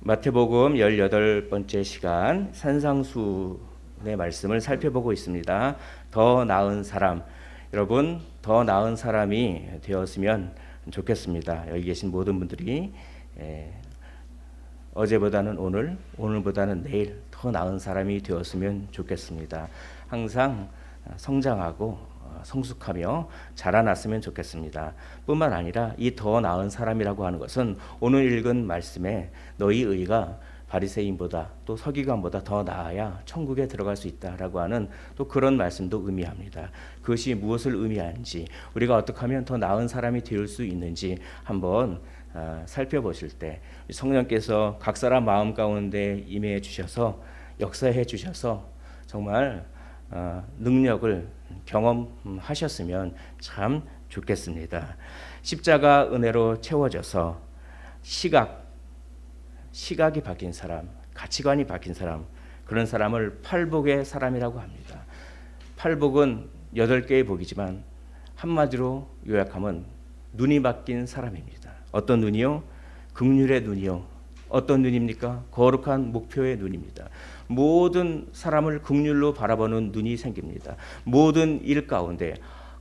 마태복음 18번째 시간 산상수훈의 말씀을 살펴보고 있습니다. 더 나은 사람, 여러분 더 나은 사람이 되었으면 좋겠습니다. 여기 계신 모든 분들이 어제보다는 오늘, 오늘보다는 내일 더 나은 사람이 되었으면 좋겠습니다. 항상 성장하고 성숙하며 자라났으면 좋겠습니다. 뿐만 아니라 이 더 나은 사람이라고 하는 것은 오늘 읽은 말씀에 너희 의가 바리새인보다 또 서기관보다 더 나아야 천국에 들어갈 수 있다라고 하는 또 그런 말씀도 의미합니다. 그것이 무엇을 의미하는지, 우리가 어떻게 하면 더 나은 사람이 될 수 있는지 한번 살펴보실 때 성령께서 각 사람 마음 가운데 임해 주셔서 역사해 주셔서 정말 능력을 경험하셨으면 참 좋겠습니다. 십자가 은혜로 채워져서 시각이 바뀐 사람, 가치관이 바뀐 사람, 그런 사람을 팔복의 사람이라고 합니다. 팔복은 8개의 복이지만 한마디로 요약하면 눈이 바뀐 사람입니다. 어떤 눈이요? 긍휼의 눈이요. 어떤 눈입니까? 거룩한 목표의 눈입니다. 모든 사람을 긍휼로 바라보는 눈이 생깁니다. 모든 일 가운데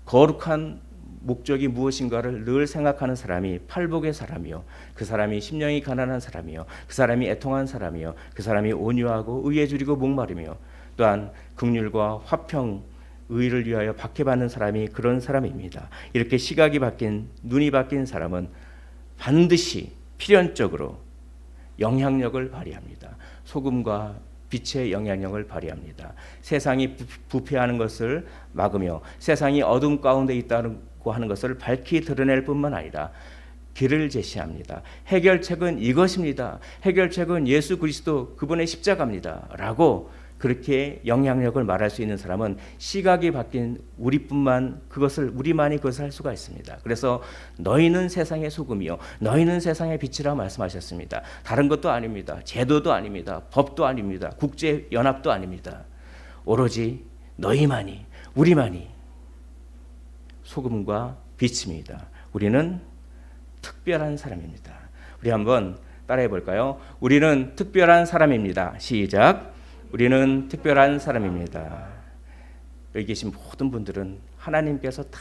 거룩한 목적이 무엇인가를 늘 생각하는 사람이 팔복의 사람이요, 그 사람이 심령이 가난한 사람이요, 그 사람이 애통한 사람이요, 그 사람이 온유하고 의에 줄이고 목마르며 또한 긍휼과 화평, 의를 위하여 박해받는 사람이 그런 사람입니다. 이렇게 시각이 바뀐, 눈이 바뀐 사람은 반드시 필연적으로 영향력을 발휘합니다. 소금과 빛의 영향력을 발휘합니다. 세상이 부패하는 것을 막으며 세상이 어둠 가운데 있다고 하는 것을 밝히 드러낼 뿐만 아니라 길을 제시합니다. 해결책은 이것입니다. 해결책은 예수 그리스도 그분의 십자가입니다. 라고 그렇게 영향력을 말할 수 있는 사람은 시각이 바뀐 우리만이 그것을 할 수가 있습니다. 그래서 너희는 세상의 소금이요 너희는 세상의 빛이라고 말씀하셨습니다. 다른 것도 아닙니다. 제도도 아닙니다. 법도 아닙니다. 국제연합도 아닙니다. 오로지 너희만이, 우리만이 소금과 빛입니다. 우리는 특별한 사람입니다. 우리 한번 따라해 볼까요? 우리는 특별한 사람입니다. 시작. 우리는 특별한 사람입니다. 여기 계신 모든 분들은 하나님께서 다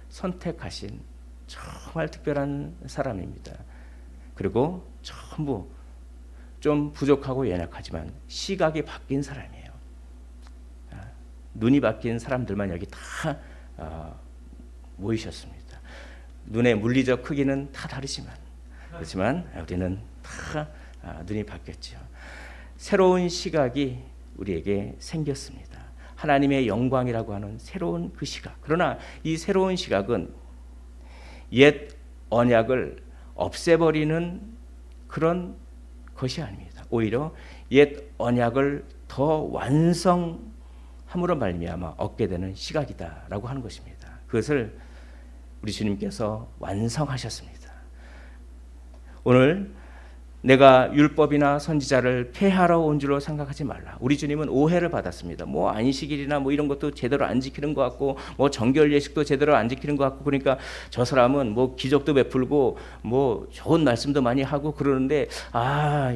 선택하신 정말 특별한 사람입니다. 그리고 전부 좀 부족하고 연약하지만 시각이 바뀐 사람이에요. 눈이 바뀐 사람들만 여기 다 모이셨습니다. 눈의 물리적 크기는 다 다르지만 그렇지만 우리는 다 눈이 바뀌었죠. 새로운 시각이 우리에게 생겼습니다. 하나님의 영광이라고 하는 새로운 그 시각. 그러나 이 새로운 시각은 옛 언약을 없애버리는 그런 것이 아닙니다. 오히려 옛 언약을 더 완성함으로 말미암아 얻게 되는 시각이다라고 하는 것입니다. 그것을 우리 주님께서 완성하셨습니다. 오늘 내가 율법이나 선지자를 폐하러 온 줄로 생각하지 말라. 우리 주님은 오해를 받았습니다. 뭐 안식일이나 뭐 이런 것도 제대로 안 지키는 것 같고, 뭐 정결 예식도 제대로 안 지키는 것 같고, 그러니까 저 사람은 뭐 기적도 베풀고 뭐 좋은 말씀도 많이 하고 그러는데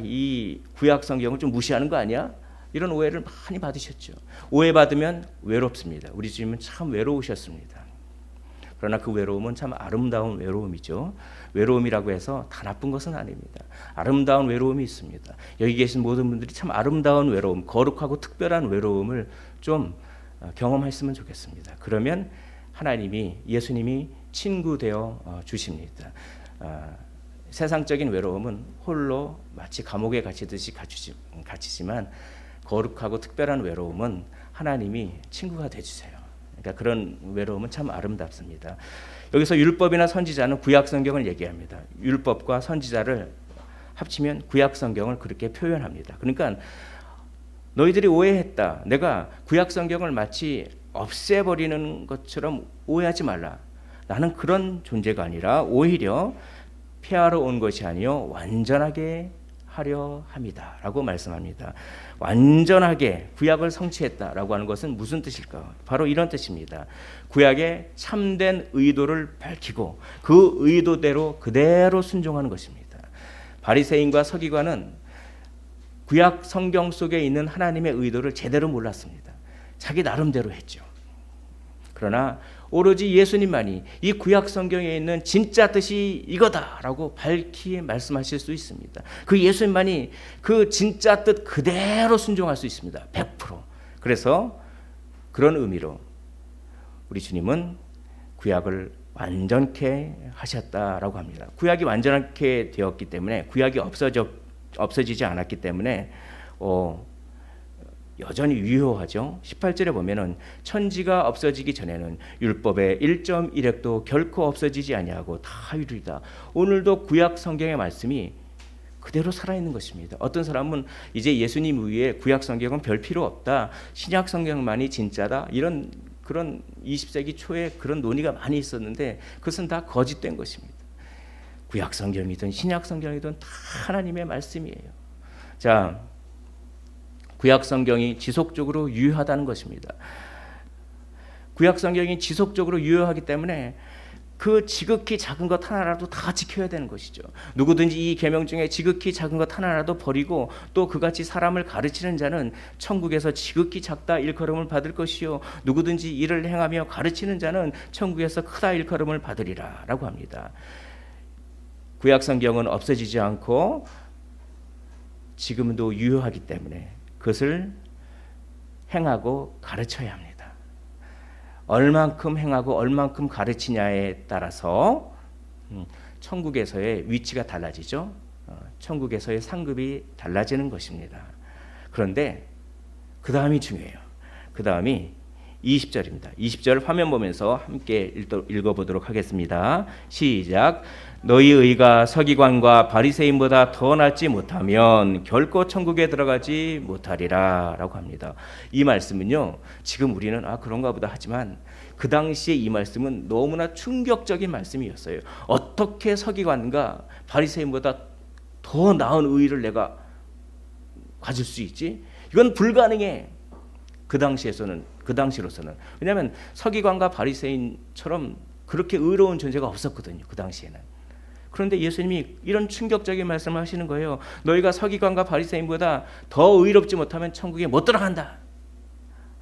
이 구약 성경을 좀 무시하는 거 아니야? 이런 오해를 많이 받으셨죠. 오해 받으면 외롭습니다. 우리 주님은 참 외로우셨습니다. 그러나 그 외로움은 참 아름다운 외로움이죠. 외로움이라고 해서 다 나쁜 것은 아닙니다. 아름다운 외로움이 있습니다. 여기 계신 모든 분들이 참 아름다운 외로움, 거룩하고 특별한 외로움을 좀 경험했으면 좋겠습니다. 그러면 예수님이 친구 되어 주십니다. 세상적인 외로움은 홀로 마치 감옥에 갇히듯이 갇히지만 거룩하고 특별한 외로움은 하나님이 친구가 되주세요. 그러니까 그런 외로움은 참 아름답습니다. 여기서 율법이나 선지자는 구약 성경을 얘기합니다. 율법과 선지자를 합치면 구약 성경을 그렇게 표현합니다. 그러니까 너희들이 오해했다. 내가 구약 성경을 마치 없애버리는 것처럼 오해하지 말라. 나는 그런 존재가 아니라 오히려 폐하러 온 것이 아니요 완전하게 하려 함이다 라고 말씀합니다. 완전하게 구약을 성취했다라고 하는 것은 무슨 뜻일까? 바로 이런 뜻입니다. 구약의 참된 의도를 밝히고 그 의도대로 그대로 순종하는 것입니다. 바리새인과 서기관은 구약 성경 속에 있는 하나님의 의도를 제대로 몰랐습니다. 자기 나름대로 했죠. 그러나 오로지 예수님만이 이 구약 성경에 있는 진짜 뜻이 이거다라고 밝히 말씀하실 수 있습니다. 그 예수님만이 그 진짜 뜻 그대로 순종할 수 있습니다. 100%. 그래서 그런 의미로 우리 주님은 구약을 완전케 하셨다라고 합니다. 구약이 완전하게 되었기 때문에, 구약이 없어지지 않았기 때문에 여전히 유효하죠. 18절에 보면은 천지가 없어지기 전에는 율법의 1.1획도 결코 없어지지 아니하고 다 이루리다. 오늘도 구약 성경의 말씀이 그대로 살아있는 것입니다. 어떤 사람은 이제 예수님 위에 구약 성경은 별 필요 없다, 신약 성경만이 진짜다, 이런 그런 20세기 초에 그런 논의가 많이 있었는데 그것은 다 거짓된 것입니다. 구약 성경이든 신약 성경이든 다 하나님의 말씀이에요. 자, 구약 성경이 지속적으로 유효하다는 것입니다. 구약 성경이 지속적으로 유효하기 때문에 그 지극히 작은 것 하나라도 다 지켜야 되는 것이죠. 누구든지 이 계명 중에 지극히 작은 것 하나라도 버리고 또 그같이 사람을 가르치는 자는 천국에서 지극히 작다 일컬음을 받을 것이요, 누구든지 이를 행하며 가르치는 자는 천국에서 크다 일컬음을 받으리라 라고 합니다. 구약 성경은 없어지지 않고 지금도 유효하기 때문에 그것을 행하고 가르쳐야 합니다. 얼만큼 행하고 얼만큼 가르치냐에 따라서 천국에서의 위치가 달라지죠. 천국에서의 상급이 달라지는 것입니다. 그런데 그 다음이 중요해요. 그 다음이 20절입니다. 20절 화면 보면서 함께 읽어보도록 하겠습니다. 시작. 너희 의가 서기관과 바리새인보다 더 낫지 못하면 결코 천국에 들어가지 못하리라 라고 합니다. 이 말씀은요, 지금 우리는 그런가 보다 하지만 그 당시에 이 말씀은 너무나 충격적인 말씀이었어요. 어떻게 서기관과 바리새인보다 더 나은 의를 내가 가질 수 있지? 이건 불가능해. 그 당시로서는. 왜냐하면 서기관과 바리새인처럼 그렇게 의로운 존재가 없었거든요. 그 당시에는. 그런데 예수님이 이런 충격적인 말씀을 하시는 거예요. 너희가 서기관과 바리새인보다 더 의롭지 못하면 천국에 못 들어간다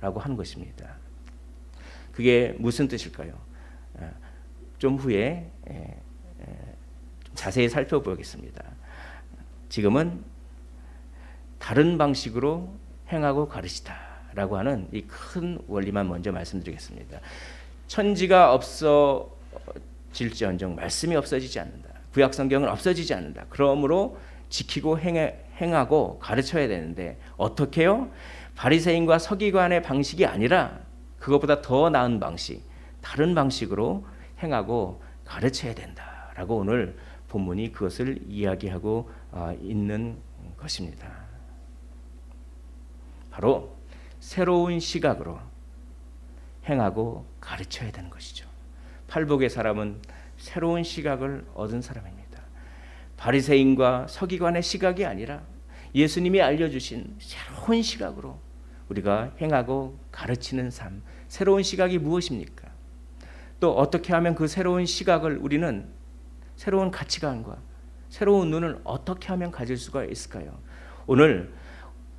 라고 하는 것입니다. 그게 무슨 뜻일까요? 좀 후에 좀 자세히 살펴보겠습니다. 지금은 다른 방식으로 행하고 가르치다 라고 하는 이 큰 원리만 먼저 말씀드리겠습니다. 천지가 없어질지언정 말씀이 없어지지 않는다. 구약 성경은 없어지지 않는다. 그러므로 지키고 행하고 가르쳐야 되는데 어떻게요? 바리새인과 서기관의 방식이 아니라 그것보다 더 나은 방식, 다른 방식으로 행하고 가르쳐야 된다라고 오늘 본문이 그것을 이야기하고 있는 것입니다. 바로 새로운 시각으로 행하고 가르쳐야 되는 것이죠. 팔복의 사람은 새로운 시각을 얻은 사람입니다. 바리새인과 서기관의 시각이 아니라 예수님이 알려주신 새로운 시각으로 우리가 행하고 가르치는 삶, 새로운 시각이 무엇입니까? 또 어떻게 하면 그 새로운 시각을 우리는 새로운 가치관과 새로운 눈을 어떻게 하면 가질 수가 있을까요? 오늘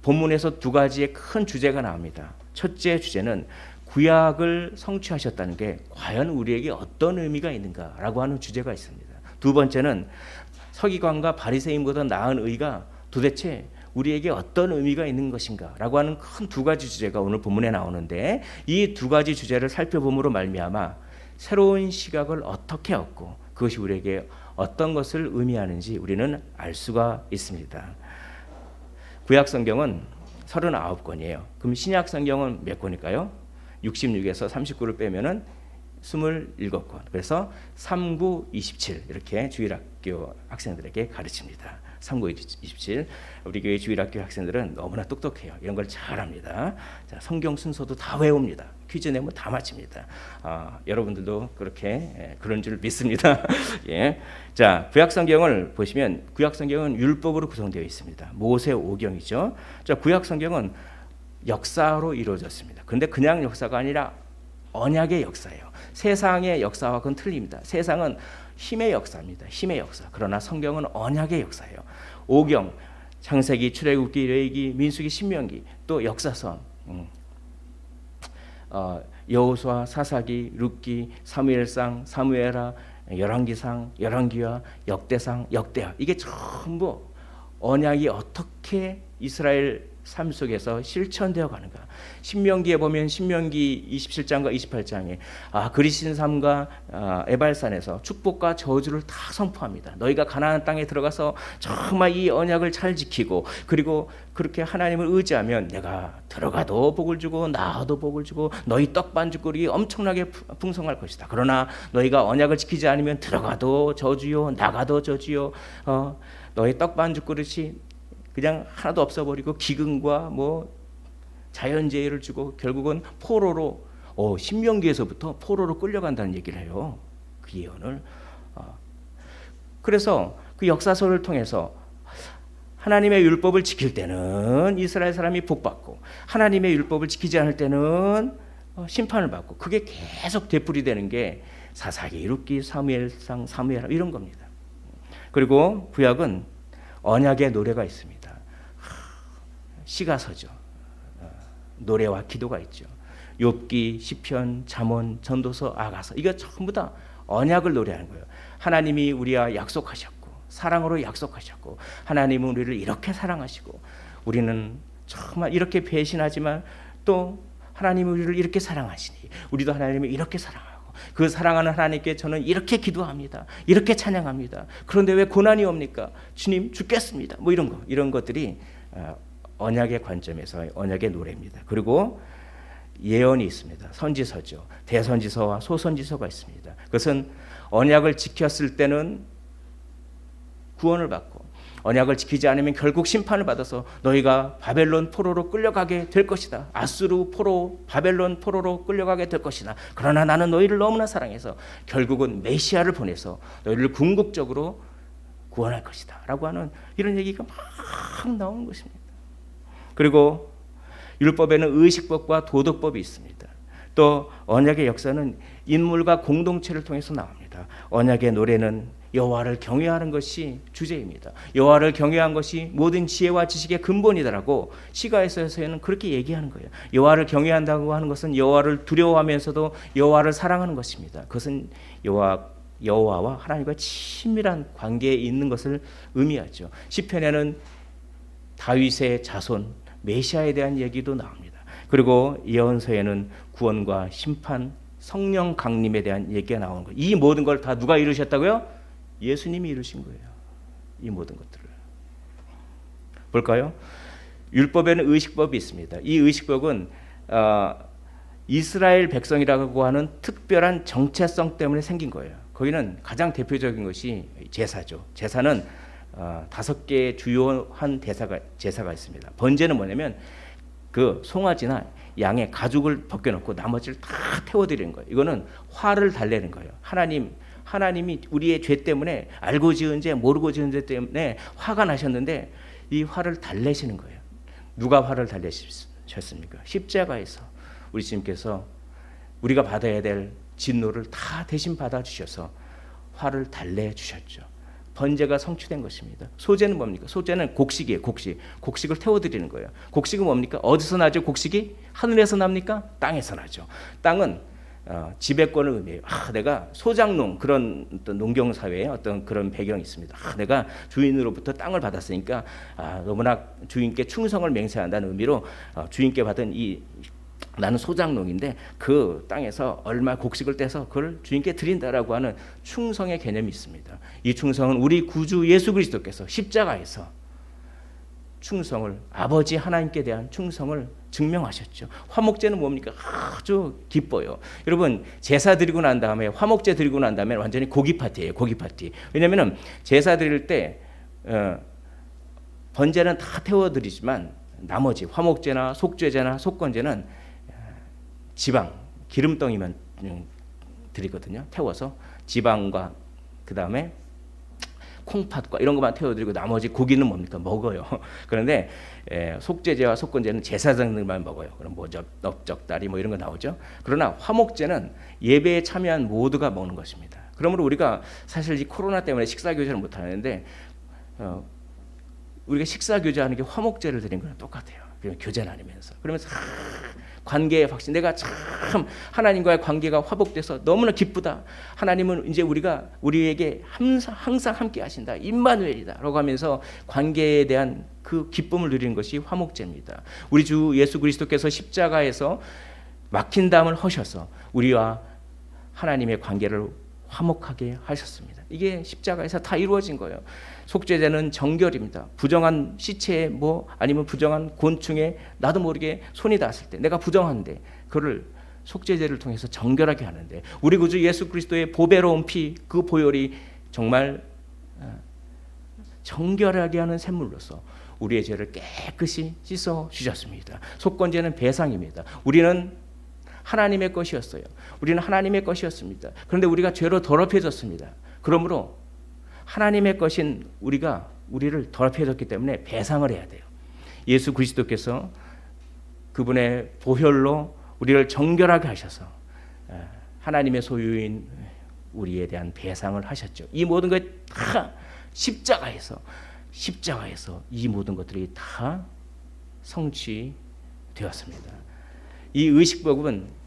본문에서 두 가지의 큰 주제가 나옵니다. 첫째 주제는 구약을 성취하셨다는 게 과연 우리에게 어떤 의미가 있는가라고 하는 주제가 있습니다. 두 번째는 서기관과 바리새인보다 나은 의가 도대체 우리에게 어떤 의미가 있는 것인가라고 하는 큰 두 가지 주제가 오늘 본문에 나오는데, 이 두 가지 주제를 살펴봄으로 말미암아 새로운 시각을 어떻게 얻고 그것이 우리에게 어떤 것을 의미하는지 우리는 알 수가 있습니다. 구약 성경은 39권이에요. 그럼 신약 성경은 몇 권일까요? 66에서 39를 빼면은 27권. 그래서 39, 27 이렇게 주일학교 학생들에게 가르칩니다. 39, 27. 우리 교회 주일학교 학생들은 너무나 똑똑해요. 이런 걸 잘합니다. 자, 성경 순서도 다 외웁니다. 퀴즈 내면 다 맞춥니다. 여러분들도 그렇게 그런 줄 믿습니다. 예. 자, 구약 성경을 보시면 구약 성경은 율법으로 구성되어 있습니다. 모세 오경이죠. 자, 구약 성경은 역사로 이루어졌습니다. 그런데 그냥 역사가 아니라 언약의 역사예요. 세상의 역사와 그건 틀립니다. 세상은 힘의 역사입니다. 힘의 역사. 그러나 성경은 언약의 역사예요. 오경, 창세기, 출애굽기, 레위기, 민수기, 신명기, 또 역사서, 여호수아, 사사기, 룻기, 사무엘상, 사무엘하, 열왕기상, 열왕기하, 역대상, 역대하. 이게 전부 언약이 어떻게 이스라엘 삶 속에서 실천되어 가는가. 신명기에 보면 신명기 27장과 28장에 그리신 삶과 에발산에서 축복과 저주를 다 선포합니다. 너희가 가나안 땅에 들어가서 정말 이 언약을 잘 지키고 그리고 그렇게 하나님을 의지하면 내가 들어가도 복을 주고 나가도 복을 주고 너희 떡반죽거리 엄청나게 풍성할 것이다. 그러나 너희가 언약을 지키지 않으면 들어가도 저주요 나가도 저주요 너희 떡반죽 그릇이 그냥 하나도 없어버리고 기근과 뭐 자연재해를 주고 결국은 포로로 신명기에서부터 포로로 끌려간다는 얘기를 해요. 그 예언을. 그래서 그 역사서를 통해서 하나님의 율법을 지킬 때는 이스라엘 사람이 복받고 하나님의 율법을 지키지 않을 때는 심판을 받고 그게 계속 되풀이되는 게 사사기, 룻기, 사무엘상, 사무엘하 이런 겁니다. 그리고 구약은 언약의 노래가 있습니다. 시가서죠. 노래와 기도가 있죠. 욥기, 시편, 잠언, 전도서, 아가서. 이거 전부 다 언약을 노래하는 거예요. 하나님이 우리와 약속하셨고 사랑으로 약속하셨고 하나님은 우리를 이렇게 사랑하시고 우리는 정말 이렇게 배신하지만 또 하나님은 우리를 이렇게 사랑하시니 우리도 하나님을 이렇게 사랑하고 그 사랑하는 하나님께 저는 이렇게 기도합니다. 이렇게 찬양합니다. 그런데 왜 고난이 옵니까? 주님 죽겠습니다. 뭐 이런 것들이 언약의 관점에서 언약의 노래입니다. 그리고 예언이 있습니다. 선지서죠. 대선지서와 소선지서가 있습니다. 그것은 언약을 지켰을 때는 구원을 받고 언약을 지키지 않으면 결국 심판을 받아서 너희가 바벨론 포로로 끌려가게 될 것이다. 아수르 포로, 바벨론 포로로 끌려가게 될 것이다. 그러나 나는 너희를 너무나 사랑해서 결국은 메시아를 보내서 너희를 궁극적으로 구원할 것이다. 라고 하는 이런 얘기가 막 나오는 것입니다. 그리고 율법에는 의식법과 도덕법이 있습니다. 또 언약의 역사는 인물과 공동체를 통해서 나옵니다. 언약의 노래는 여호와를 경외하는 것이 주제입니다. 여호와를 경외한 것이 모든 지혜와 지식의 근본이다라고 시가에서는 그렇게 얘기하는 거예요. 여호와를 경외한다고 하는 것은 여호와를 두려워하면서도 여호와를 사랑하는 것입니다. 그것은 여호와와 하나님과 친밀한 관계에 있는 것을 의미하죠. 시편에는 다윗의 자손 메시아에 대한 얘기도 나옵니다. 그리고 예언서에는 구원과 심판, 성령 강림에 대한 얘기가 나오는 거예요. 이 모든 걸 다 누가 이루셨다고요? 예수님이 이루신 거예요. 이 모든 것들을 볼까요? 율법에는 의식법이 있습니다. 이 의식법은 이스라엘 백성이라고 하는 특별한 정체성 때문에 생긴 거예요. 거기는 가장 대표적인 것이 제사죠. 제사는 5개의 주요한 제사가 있습니다. 번제는 뭐냐면 그 송아지나 양의 가죽을 벗겨놓고 나머지를 다 태워드리는 거예요. 이거는 화를 달래는 거예요. 하나님이 우리의 죄 때문에 알고 지은 죄 모르고 지은 죄 때문에 화가 나셨는데 이 화를 달래시는 거예요. 누가 화를 달래셨습니까? 십자가에서 우리 주님께서 우리가 받아야 될 진노를 다 대신 받아주셔서 화를 달래주셨죠. 번제가 성취된 것입니다. 소제는 뭡니까? 소제는 곡식이에요. 곡식을 태워드리는 거예요. 곡식은 뭡니까? 어디서 나죠? 곡식이 하늘에서 납니까? 땅에서 나죠. 땅은 지배권을 의미해요. 내가 소작농 그런 어떤 농경 사회에 어떤 그런 배경이 있습니다. 내가 주인으로부터 땅을 받았으니까 너무나 주인께 충성을 맹세한다는 의미로 주인께 받은 나는 소작농인데 그 땅에서 얼마 곡식을 떼서 그걸 주인께 드린다라고 하는 충성의 개념이 있습니다. 이 충성은 우리 구주 예수 그리스도께서 십자가에서 충성을 아버지 하나님께 대한 충성을 증명하셨죠. 화목제는 뭡니까? 아주 기뻐요. 여러분 제사 드리고 난 다음에 화목제 드리고 난 다음에 완전히 고기 파티예요. 고기 파티. 왜냐하면 제사 드릴 때 번제는 다 태워드리지만 나머지 화목제나 속죄제나 속건제는 지방, 기름덩이만 드리거든요. 태워서 지방과 그 다음에 콩팥과 이런 것만 태워드리고 나머지 고기는 뭡니까? 먹어요. 그런데 속죄제와 속건제는 제사장들만 먹어요. 그럼 뭐 넓적다리 뭐 이런 거 나오죠. 그러나 화목제는 예배에 참여한 모두가 먹는 것입니다. 그러므로 우리가 사실 이 코로나 때문에 식사 교제를 못 하는데 우리가 식사 교제하는 게 화목제를 드린 거랑 똑같아요. 그냥 교제 나누면서 그러면서 관계의 확신, 내가 참 하나님과의 관계가 화복돼서 너무나 기쁘다. 하나님은 이제 우리에게 항상 함께 하신다. 임마누엘이다라고 하면서 관계에 대한 그 기쁨을 누리는 것이 화목제입니다. 우리 주 예수 그리스도께서 십자가에서 막힌 담을 허셔서 우리와 하나님의 관계를 화목하게 하셨습니다. 이게 십자가에서 다 이루어진 거예요. 속죄제는 정결입니다. 부정한 시체에 아니면 부정한 곤충에 나도 모르게 손이 닿았을 때 내가 부정한데 그를 속죄제를 통해서 정결하게 하는데 우리 구주 예수 그리스도의 보배로운 피, 그 보혈이 정말 정결하게 하는 샘물로서 우리의 죄를 깨끗이 씻어 주셨습니다. 속건제는 배상입니다. 우리는 하나님의 것이었어요. 우리는 하나님의 것이었습니다. 그런데 우리가 죄로 더럽혀졌습니다. 그러므로 하나님의 것인 우리를 더럽혀졌기 때문에 배상을 해야 돼요. 예수 그리스도께서 그분의 보혈로 우리를 정결하게 하셔서 하나님의 소유인 우리에 대한 배상을 하셨죠. 이 모든 것 다 십자가에서 이 모든 것들이 다 성취되었습니다. 이 의식법은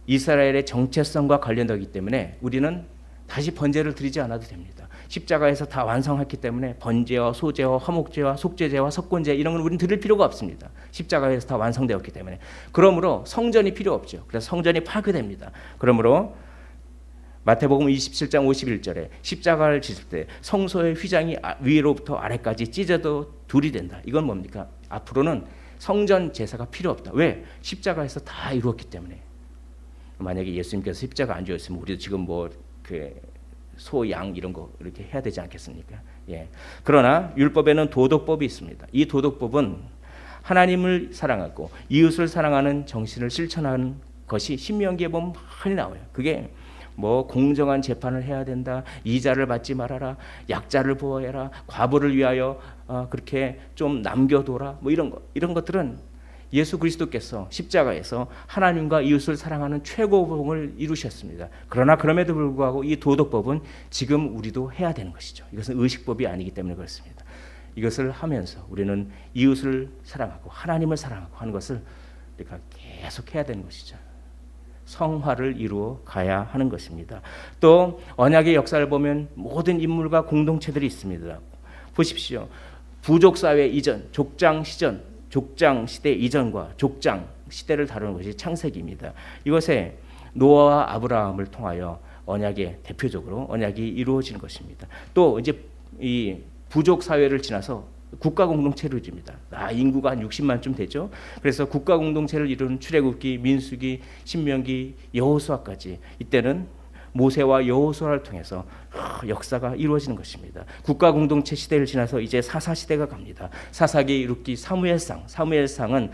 이스라엘의 정체성과 관련되기 때문에 우리는 다시 번제를 드리지 않아도 됩니다. 십자가에서 다 완성했기 때문에 번제와 소제와 화목제와 속죄제와 석곤제 이런 걸 우리는 드릴 필요가 없습니다. 십자가에서 다 완성되었기 때문에. 그러므로 성전이 필요 없죠. 그래서 성전이 파괴됩니다. 그러므로 마태복음 27장 51절에 십자가를 지을 때 성소의 휘장이 위로부터 아래까지 찢어도 둘이 된다. 이건 뭡니까? 앞으로는 성전 제사가 필요 없다. 왜? 십자가에서 다 이루었기 때문에. 만약에 예수님께서 십자가 안 지었으면 우리도 지금 소, 양 이런 거 이렇게 해야 되지 않겠습니까? 예. 그러나 율법에는 도덕법이 있습니다. 이 도덕법은 하나님을 사랑하고 이웃을 사랑하는 정신을 실천하는 것이 신명기에 보면 많이 나와요. 그게 공정한 재판을 해야 된다. 이자를 받지 말아라. 약자를 보호해라. 과부를 위하여 그렇게 좀 남겨둬라. 이런 것들은 예수 그리스도께서 십자가에서 하나님과 이웃을 사랑하는 최고봉을 이루셨습니다. 그러나 그럼에도 불구하고 이 도덕법은 지금 우리도 해야 되는 것이죠. 이것은 의식법이 아니기 때문에 그렇습니다. 이것을 하면서 우리는 이웃을 사랑하고 하나님을 사랑하고 하는 것을 우리가 계속 해야 되는 것이죠. 성화를 이루어 가야 하는 것입니다. 또 언약의 역사를 보면 모든 인물과 공동체들이 있습니다. 보십시오. 부족사회 이전, 족장 시대 이전과 족장 시대를 다루는 것이 창세기입니다. 이것에 노아와 아브라함을 통하여 대표적으로 언약이 이루어지는 것입니다. 또 이제 이 부족 사회를 지나서 국가 공동체를 이룹니다. 인구가 한 60만쯤 되죠. 그래서 국가 공동체를 이루는 출애굽기, 민수기, 신명기, 여호수아까지 이때는 모세와 여호수아를 통해서 역사가 이루어지는 것입니다. 국가 공동체 시대를 지나서 이제 사사 시대가 갑니다. 사사기, 룻기, 사무엘상은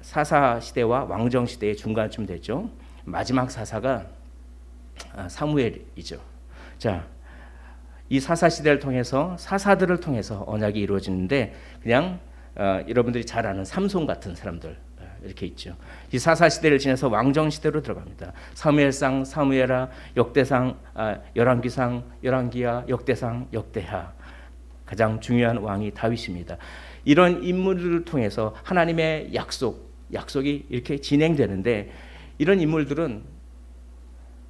사사 시대와 왕정 시대의 중간쯤 되죠. 마지막 사사가 사무엘이죠. 자, 이 사사 시대를 통해서 사사들을 통해서 언약이 이루어지는데 그냥 여러분들이 잘 아는 삼손 같은 사람들 이렇게 있죠. 이 사사 시대를 지나서 왕정 시대로 들어갑니다. 사무엘상, 사무엘하, 역대상, 열왕기상, 열왕기하, 역대상, 역대하. 가장 중요한 왕이 다윗입니다. 이런 인물들을 통해서 하나님의 약속이 이렇게 진행되는데 이런 인물들은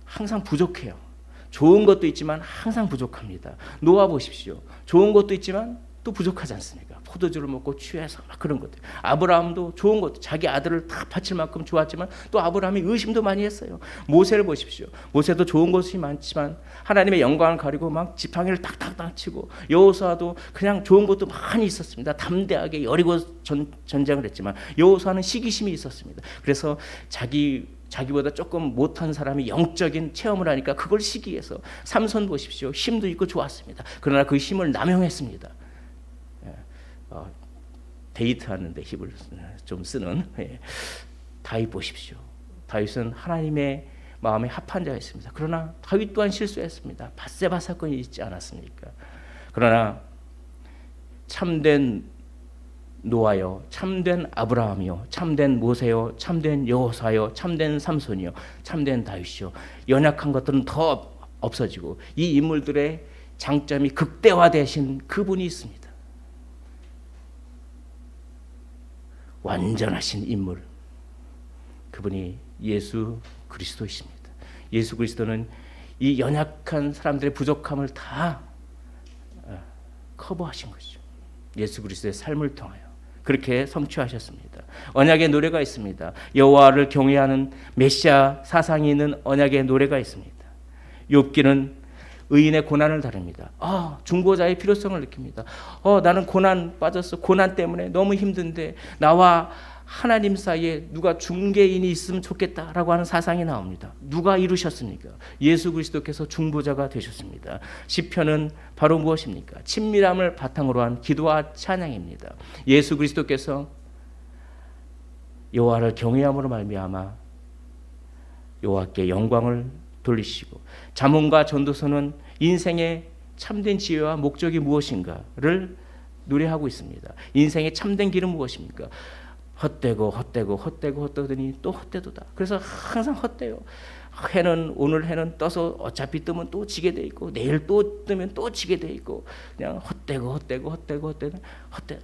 항상 부족해요. 좋은 것도 있지만 항상 부족합니다. 노아 보십시오. 좋은 것도 있지만 또 부족하지 않습니까? 포도주를 먹고 취해서 그런 것들. 아브라함도 좋은 것, 자기 아들을 다 바칠 만큼 좋았지만 또 아브라함이 의심도 많이 했어요. 모세를 보십시오. 모세도 좋은 것이 많지만 하나님의 영광을 가리고 막 지팡이를 탁탁탁 치고 여호수아도 그냥 좋은 것도 많이 있었습니다. 담대하게 여리고 전쟁을 했지만 여호수아는 시기심이 있었습니다. 그래서 자기보다 조금 못한 사람이 영적인 체험을 하니까 그걸 시기해서 삼손 보십시오. 힘도 있고 좋았습니다. 그러나 그 힘을 남용했습니다. 데이트하는데 힘을 좀 쓰는 다윗 보십시오. 다윗은 하나님의 마음에 합한 자였습니다. 그러나 다윗 또한 실수했습니다. 밧세바 사건이 있지 않았습니까? 그러나 참된 노아요, 참된 아브라함이요, 참된 모세요, 참된 여호사요, 참된 삼손이요, 참된 다윗이요. 연약한 것들은 더 없어지고 이 인물들의 장점이 극대화되신 그분이 있습니다. 완전하신 인물, 그분이 예수 그리스도이십니다. 예수 그리스도는 이 연약한 사람들의 부족함을 다 커버하신 것이죠. 예수 그리스도의 삶을 통하여 그렇게 성취하셨습니다. 언약의 노래가 있습니다. 여호와를 경외하는 메시아 사상이 있는 언약의 노래가 있습니다. 욥기는 의인의 고난을 다룹니다. 중보자의 필요성을 느낍니다. 나는 고난 빠졌어. 고난 때문에 너무 힘든데 나와 하나님 사이에 누가 중개인이 있으면 좋겠다라고 하는 사상이 나옵니다. 누가 이루셨습니까? 예수 그리스도께서 중보자가 되셨습니다. 시편은 바로 무엇입니까? 친밀함을 바탕으로 한 기도와 찬양입니다. 예수 그리스도께서 여호와를 경외함으로 말미암아 여호와께 영광을 돌리시고, 잠언과 전도서는 인생의 참된 지혜와 목적이 무엇인가를 노래하고 있습니다. 인생의 참된 길은 무엇입니까? 헛되더니 또 헛되도다. 그래서 항상 헛돼요. 오늘 해는 떠서 어차피 뜨면 또 지게 돼 있고, 내일 또 뜨면 또 지게 돼 있고, 그냥 헛되고.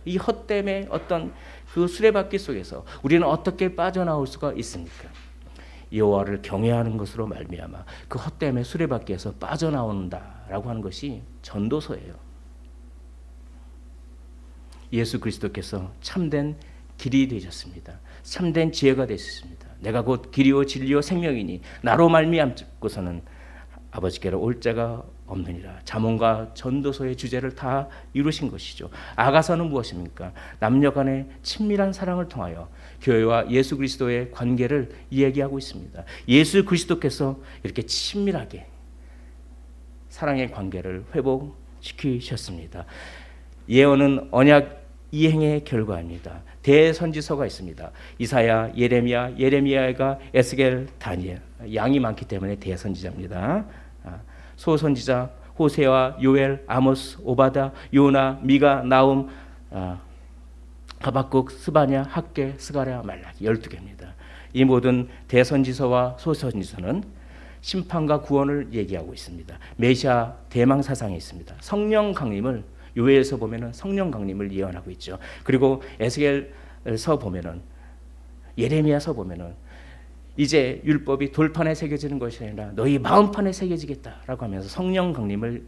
이 헛됨의 어떤 그 수레바퀴 속에서 우리는 어떻게 빠져나올 수가 있습니까? 여호와를 경외하는 것으로 말미암아 그 헛됨의 수레바퀴에서 빠져나온다라고 하는 것이 전도서예요. 예수 그리스도께서 참된 길이 되셨습니다. 참된 지혜가 되셨습니다. 내가 곧 길이요 진리요 생명이니 나로 말미암고서는 아버지께로 올 자가 없느니라. 잠언과 전도서의 주제를 다 이루신 것이죠. 아가서는 무엇입니까? 남녀간의 친밀한 사랑을 통하여 교회와 예수 그리스도의 관계를 이야기하고 있습니다. 예수 그리스도께서 이렇게 친밀하게 사랑의 관계를 회복시키셨습니다. 예언은 언약 이행의 결과입니다. 대선지서가 있습니다. 이사야, 예레미야가 에스겔, 다니엘. 양이 많기 때문에 대선지자입니다. 소선지자 호세와 요엘, 아모스, 오바다, 요나, 미가, 나움, 하박국, 스바냐, 학개, 스가랴, 말라기 12개입니다. 이 모든 대선지서와 소선지서는 심판과 구원을 얘기하고 있습니다. 메시아 대망 사상이 있습니다. 성령 강림을 요엘서 보면은 성령 강림을 예언하고 있죠. 그리고 에스겔서 보면은, 예레미야서 보면은 이제 율법이 돌판에 새겨지는 것이 아니라 너희 마음판에 새겨지겠다라고 하면서 성령 강림을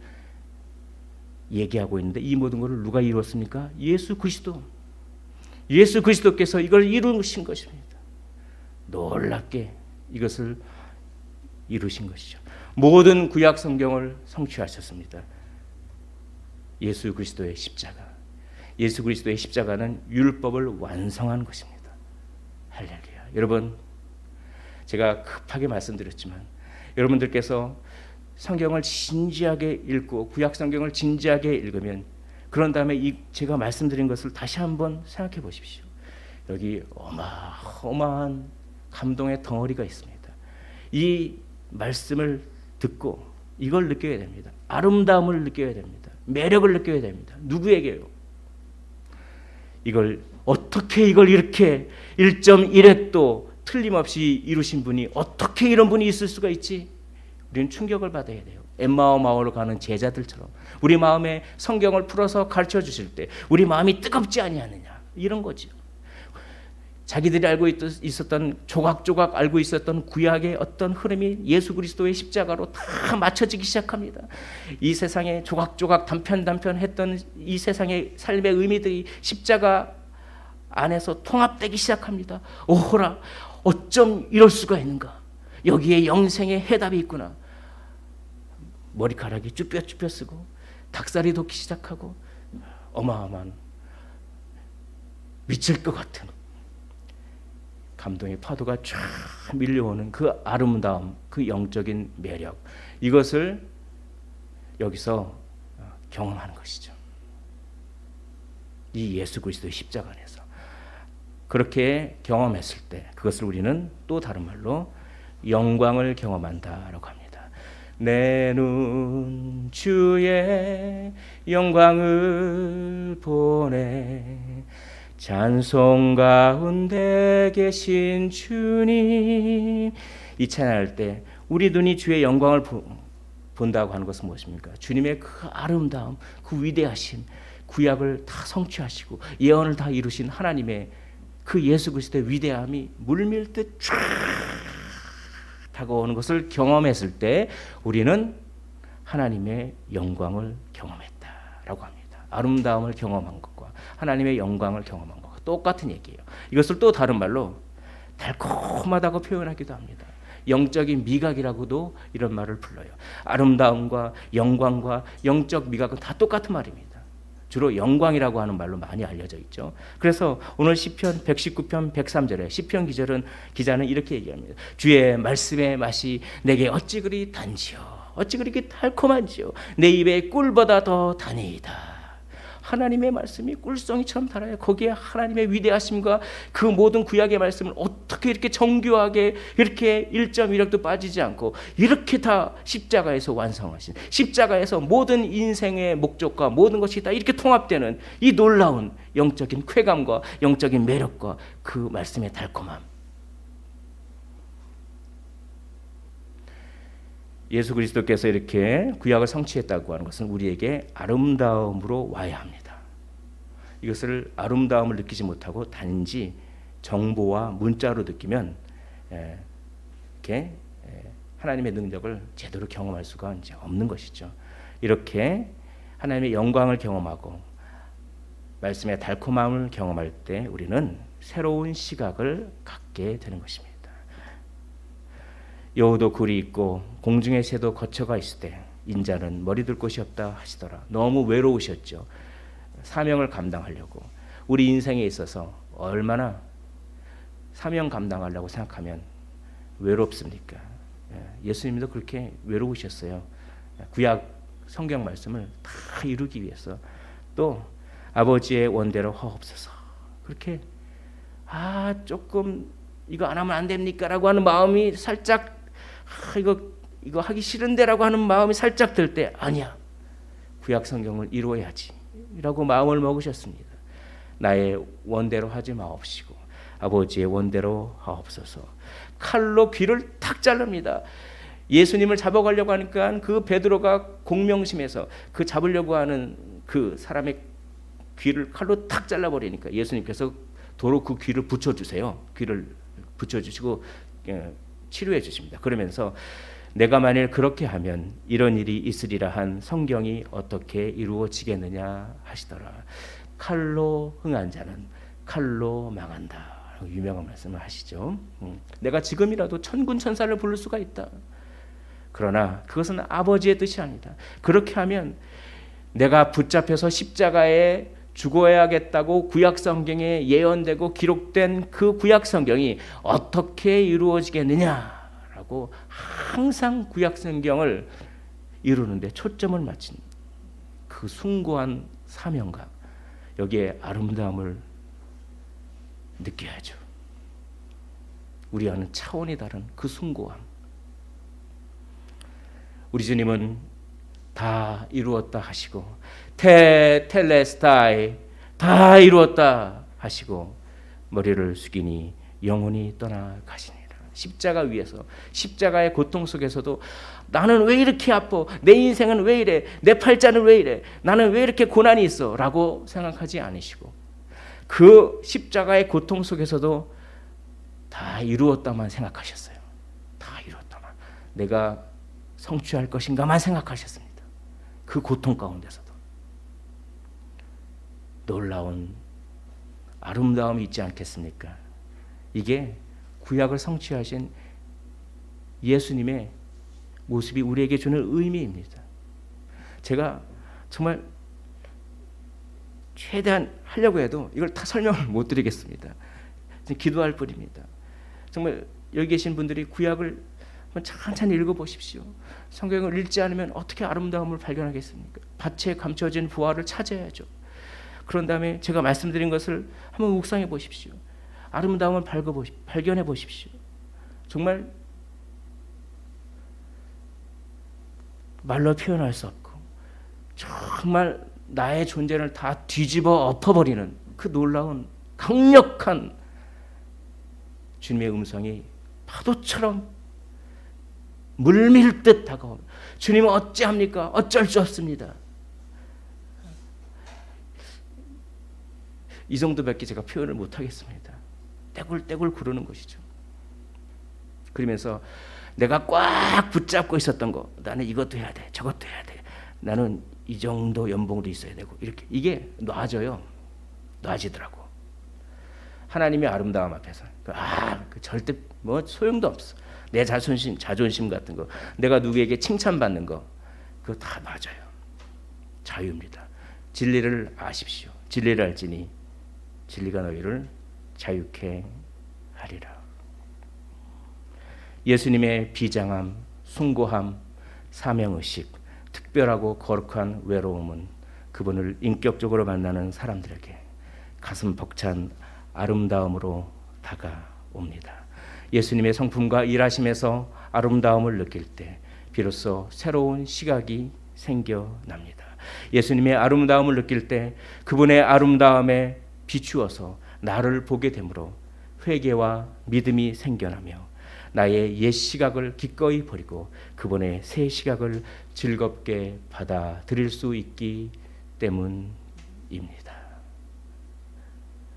얘기하고 있는데, 이 모든 것을 누가 이루었습니까? 예수 그리스도. 예수 그리스도께서 이걸 이루신 것입니다. 놀랍게 이것을 이루신 것이죠. 모든 구약 성경을 성취하셨습니다. 예수 그리스도의 십자가. 예수 그리스도의 십자가는 율법을 완성한 것입니다. 할렐루야. 여러분, 제가 급하게 말씀드렸지만 여러분들께서 성경을 진지하게 읽고 구약 성경을 진지하게 읽으면, 그런 다음에 제가 말씀드린 것을 다시 한번 생각해 보십시오. 여기 어마어마한 감동의 덩어리가 있습니다. 이 말씀을 듣고 이걸 느껴야 됩니다. 아름다움을 느껴야 됩니다. 매력을 느껴야 됩니다. 누구에게요? 어떻게 이걸 이렇게 1.1획도 틀림없이 이루신 분이 어떻게 이런 분이 있을 수가 있지? 우리는 충격을 받아야 돼요. 엠마오 마을로 가는 제자들처럼 우리 마음에 성경을 풀어서 가르쳐 주실 때 우리 마음이 뜨겁지 아니하느냐, 이런 거죠. 자기들이 알고 있었던, 조각조각 알고 있었던 구약의 어떤 흐름이 예수 그리스도의 십자가로 다 맞춰지기 시작합니다. 이 세상에 조각조각 단편 했던 이 세상의 삶의 의미들이 십자가 안에서 통합되기 시작합니다. 오호라, 어쩜 이럴 수가 있는가? 여기에 영생의 해답이 있구나. 머리카락이 쭈뼛쭈뼛 쓰고 닭살이 돋기 시작하고 어마어마한 미칠 것 같은 감동의 파도가 쫙 밀려오는 그 아름다움, 그 영적인 매력, 이것을 여기서 경험하는 것이죠. 이 예수 그리스도의 십자가 안에서 그렇게 경험했을 때 그것을 우리는 또 다른 말로 영광을 경험한다라고 합니다. 내 눈 주의 영광을 보네. 찬송 가운데 계신 주님. 이 찬양할 때 우리 눈이 주의 영광을 본다고 하는 것은 무엇입니까? 주님의 그 아름다움, 그 위대하심, 구약을 다 성취하시고 예언을 다 이루신 하나님의 그 예수 그리스도의 위대함이 물밀듯 쫙 다가오는 것을 경험했을 때 우리는 하나님의 영광을 경험했다라고 합니다. 아름다움을 경험한 것과 하나님의 영광을 경험한 것과 똑같은 얘기예요. 이것을 또 다른 말로 달콤하다고 표현하기도 합니다. 영적인 미각이라고도 이런 말을 불러요. 아름다움과 영광과 영적 미각은 다 똑같은 말입니다. 주로 영광이라고 하는 말로 많이 알려져 있죠. 그래서 오늘 시편 119편 103절에 시편 기자는 이렇게 얘기합니다. 주의 말씀의 맛이 내게 어찌 그리 단지요, 어찌 그리 달콤한지요, 내 입에 꿀보다 더 다니이다. 하나님의 말씀이 꿀송이처럼 달아요. 거기에 하나님의 위대하심과 그 모든 구약의 말씀을 어떻게 이렇게 정교하게 이렇게 1.1획도 빠지지 않고 이렇게 다 십자가에서 완성하신, 십자가에서 모든 인생의 목적과 모든 것이 다 이렇게 통합되는 이 놀라운 영적인 쾌감과 영적인 매력과 그 말씀의 달콤함. 예수 그리스도께서 이렇게 구약을 성취했다고 하는 것은 우리에게 아름다움으로 와야 합니다. 이것을 아름다움을 느끼지 못하고 단지 정보와 문자로 느끼면 이렇게 하나님의 능력을 제대로 경험할 수가 이제 없는 것이죠. 이렇게 하나님의 영광을 경험하고 말씀의 달콤함을 경험할 때 우리는 새로운 시각을 갖게 되는 것입니다. 여우도 굴이 있고 공중의 새도 거처가 있을 때 인자는 머리 둘 곳이 없다 하시더라. 너무 외로우셨죠. 사명을 감당하려고. 우리 인생에 있어서 얼마나 사명 감당하려고 생각하면 외롭습니까? 예수님도 그렇게 외로우셨어요. 구약 성경 말씀을 다 이루기 위해서. 또 아버지의 원대로 하옵소서. 그렇게 조금 이거 안 하면 안 됩니까? 라고 하는 마음이 살짝 이거 하기 싫은데라고 하는 마음이 살짝 들 때 아니야. 구약 성경을 이루어야지 라고 마음을 먹으셨습니다. 나의 원대로 하지 마옵시고 아버지의 원대로 하옵소서. 칼로 귀를 탁 자릅니다. 예수님을 잡아가려고 하니까 그 베드로가 공명심에서 그 잡으려고 하는 그 사람의 귀를 칼로 탁 잘라버리니까 예수님께서 도로 그 귀를 붙여주세요. 귀를 붙여주시고 치료해 주십니다. 그러면서 내가 만일 그렇게 하면 이런 일이 있으리라 한 성경이 어떻게 이루어지겠느냐 하시더라. 칼로 흥한 자는 칼로 망한다. 유명한 말씀을 하시죠. 내가 지금이라도 천군 천사를 부를 수가 있다. 그러나 그것은 아버지의 뜻이 아니다. 그렇게 하면 내가 붙잡혀서 십자가에 죽어야겠다고 구약 성경에 예언되고 기록된 그 구약 성경이 어떻게 이루어지겠느냐라고 항상 구약 성경을 이루는데 초점을 맞춘 그 숭고한 사명감, 여기에 아름다움을 느껴야죠. 우리와는 차원이 다른 그 숭고함. 우리 주님은 다 이루었다 하시고 텔레스타이 다 이루었다 하시고 머리를 숙이니 영혼이 떠나가시니라. 십자가 위에서 십자가의 고통 속에서도 나는 왜 이렇게 아파? 내 인생은 왜 이래? 내 팔자는 왜 이래? 나는 왜 이렇게 고난이 있어? 라고 생각하지 않으시고 그 십자가의 고통 속에서도 다 이루었다만 생각하셨어요. 다 이루었다만. 내가 성취할 것인가만 생각하셨습니다. 그 고통 가운데서도 놀라운 아름다움이 있지 않겠습니까? 이게 구약을 성취하신 예수님의 모습이 우리에게 주는 의미입니다. 제가 정말 최대한 하려고 해도 이걸 다 설명을 못 드리겠습니다. 기도할 뿐입니다. 정말 여기 계신 분들이 구약을 천천히 읽어보십시오. 성경을 읽지 않으면 어떻게 아름다움을 발견하겠습니까? 밭에 감춰진 부활을 찾아야죠. 그런 다음에 제가 말씀드린 것을 한번 묵상해 보십시오. 아름다움을 발견해 보십시오. 정말 말로 표현할 수 없고 정말 나의 존재를 다 뒤집어 엎어버리는 그 놀라운 강력한 주님의 음성이 파도처럼 물밀듯 다가옵니다. 주님은 어찌합니까? 어쩔 수 없습니다. 이 정도밖에 제가 표현을 못하겠습니다. 떼굴떼굴 구르는 것이죠. 그러면서 내가 꽉 붙잡고 있었던 거, 나는 이것도 해야 돼, 저것도 해야 돼, 나는 이 정도 연봉도 있어야 되고, 이렇게 이게 놔져요. 놔지더라고. 하나님의 아름다움 앞에서 그 절대 뭐 소용도 없어. 내 자존심 같은 거, 내가 누구에게 칭찬받는 거, 그거 다 맞아요. 자유입니다. 진리를 아십시오. 진리를 알지니 진리가 너희를 자유케 하리라. 예수님의 비장함, 숭고함, 사명의식, 특별하고 거룩한 외로움은 그분을 인격적으로 만나는 사람들에게 가슴 벅찬 아름다움으로 다가옵니다. 예수님의 성품과 일하심에서 아름다움을 느낄 때 비로소 새로운 시각이 생겨납니다. 예수님의 아름다움을 느낄 때 그분의 아름다움에 비추어서 나를 보게 되므로 회개와 믿음이 생겨나며 나의 옛 시각을 기꺼이 버리고 그분의 새 시각을 즐겁게 받아들일 수 있기 때문입니다.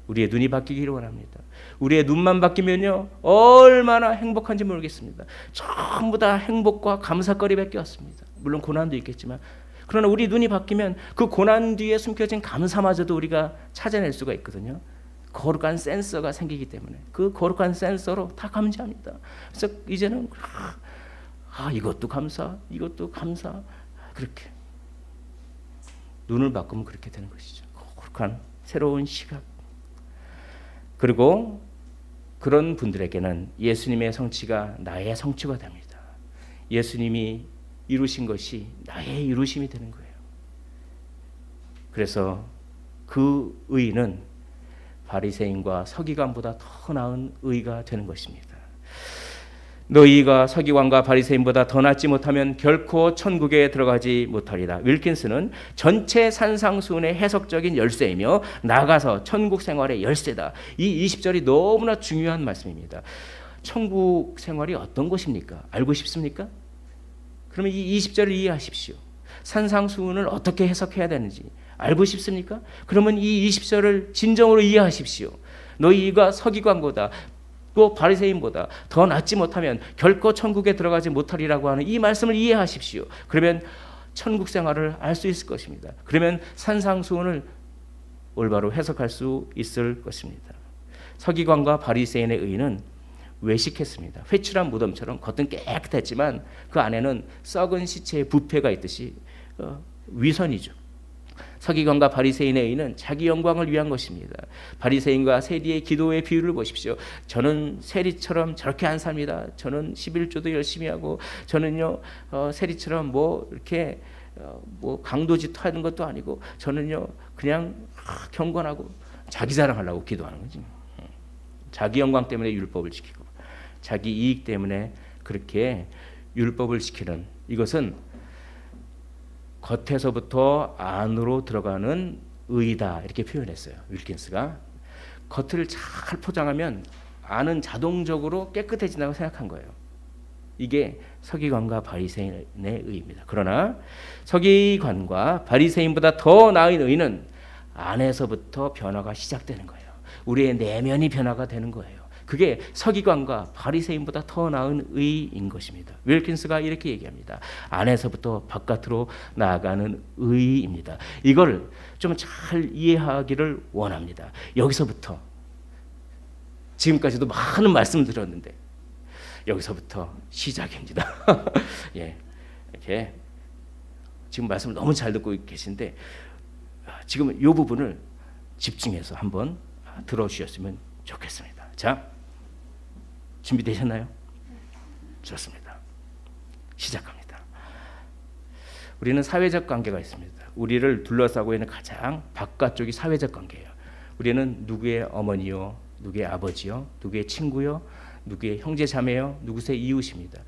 우리의 눈이 바뀌기를 원합니다. 우리의 눈만 바뀌면요 얼마나 행복한지 모르겠습니다. 전부 다 행복과 감사거리밖에 없습니다. 물론 고난도 있겠지만, 그러나 우리 눈이 바뀌면 그 고난 뒤에 숨겨진 감사마저도 우리가 찾아낼 수가 있거든요. 거룩한 센서가 생기기 때문에 그 거룩한 센서로 다 감지합니다. 그래서 이제는 이것도 감사, 이것도 감사, 그렇게 눈을 바꾸면 그렇게 되는 것이죠. 거룩한 새로운 시각. 그리고 그런 분들에게는 예수님의 성취가 나의 성취가 됩니다. 예수님이 이루신 것이 나의 이루심이 되는 거예요. 그래서 그 의는 바리새인과 서기관보다 더 나은 의가 되는 것입니다. 너희가 서기관과 바리새인보다 더 낫지 못하면 결코 천국에 들어가지 못하리라. 윌킨스는 전체 산상수훈의 해석적인 열쇠이며 나아가서 천국 생활의 열쇠다. 이 20절이 너무나 중요한 말씀입니다. 천국 생활이 어떤 것입니까? 알고 싶습니까? 그러면 이 20절을 이해하십시오. 산상수훈을 어떻게 해석해야 되는지 알고 싶습니까? 그러면 이 20절을 진정으로 이해하십시오. 너희가 서기관보다 또 바리새인보다 더 낫지 못하면 결코 천국에 들어가지 못하리라고 하는 이 말씀을 이해하십시오. 그러면 천국 생활을 알 수 있을 것입니다. 그러면 산상수훈을 올바로 해석할 수 있을 것입니다. 서기관과 바리새인의 의는 외식했습니다. 회칠한 무덤처럼 겉은 깨끗했지만 그 안에는 썩은 시체의 부패가 있듯이 위선이죠. 서기관과 바리새인의 의는 자기 영광을 위한 것입니다. 바리새인과 세리의 기도의 비유를 보십시오. 저는 세리처럼 저렇게 안 삽니다. 저는 11조도 열심히 하고 저는요 세리처럼 뭐 이렇게 뭐 강도짓하는 것도 아니고 저는요 그냥 경건하고 자기 자랑하려고 기도하는 거지. 자기 영광 때문에 율법을 지키고 자기 이익 때문에 그렇게 율법을 지키는, 이것은 겉에서부터 안으로 들어가는 의다, 이렇게 표현했어요. 윌킨스가 겉을 잘 포장하면 안은 자동적으로 깨끗해진다고 생각한 거예요. 이게 서기관과 바리새인의 의입니다. 그러나 서기관과 바리새인보다 더 나은 의는 안에서부터 변화가 시작되는 거예요. 우리의 내면이 변화가 되는 거예요. 그게 서기관과 바리새인보다 더 나은 의인 것입니다. 윌킨스가 이렇게 얘기합니다. 안에서부터 바깥으로 나아가는 의입니다. 이걸 좀 잘 이해하기를 원합니다. 여기서부터, 지금까지도 많은 말씀 드렸는데 여기서부터 시작입니다. 예, 이렇게 지금 말씀을 너무 잘 듣고 계신데 지금 이 부분을 집중해서 한번 들어주셨으면 좋겠습니다. 자, 준비되셨나요? 좋습니다. 시작합니다. 우리는 사회적 관계가 있습니다. 우리를 둘러싸고 있는 가장 바깥쪽이 사회적 관계예요. 우리는 누구의 어머니요, 누구의 아버지요, 누구의 친구요, 누구의 형제 자매요, 누구의 이웃입니다.